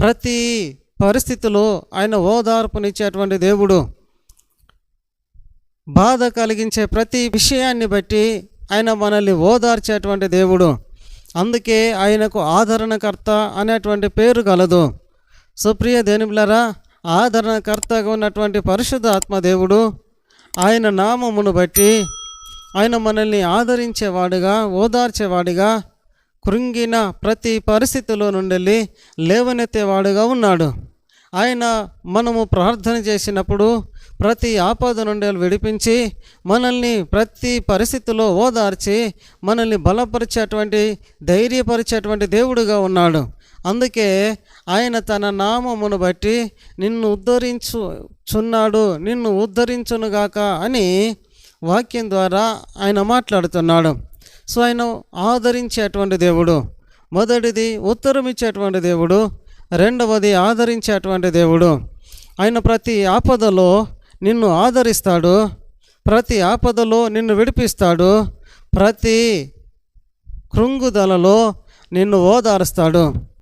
ప్రతి పరిస్థితిలో ఆయన ఓదార్పునిచ్చేటువంటి దేవుడు. బాధ కలిగించే ప్రతి విషయాన్ని బట్టి ఆయన మనల్ని ఓదార్చేటువంటి దేవుడు. అందుకే ఆయనకు ఆదరణకర్త అనేటువంటి పేరు కలదు. సుప్రియ దేనిబిలారా, ఆదరణకర్తగా ఉన్నటువంటి పరిశుద్ధ ఆత్మదేవుడు ఆయన నామమును బట్టి ఆయన మనల్ని ఆదరించేవాడుగా, ఓదార్చేవాడిగా, కృంగిన ప్రతి పరిస్థితిలో నుండి లేవనెత్తేవాడుగా ఉన్నాడు. ఆయన మనము ప్రార్థన చేసినప్పుడు ప్రతి ఆపద నుండి విడిపించి మనల్ని ప్రతి పరిస్థితిలో ఓదార్చి మనల్ని బలపరిచేటువంటి, ధైర్యపరిచేటువంటి దేవుడుగా ఉన్నాడు. అందుకే ఆయన తన నామమును బట్టి నిన్ను ఉద్ధరించుచున్నాడు, నిన్ను ఉద్ధరించునుగాక అని వాక్యం ద్వారా ఆయన మాట్లాడుతున్నాడు. సో ఆయన ఆదరించేటువంటి దేవుడు. మొదటిది ఉత్తరం ఇచ్చేటువంటి దేవుడు, రెండవది ఆదరించేటువంటి దేవుడు. ఆయన ప్రతి ఆపదలో నిన్ను ఆదరిస్తాడు, ప్రతి ఆపదలో నిన్ను విడిపిస్తాడు, ప్రతి కృంగుదలలో నిన్ను ఓదారుస్తాడు.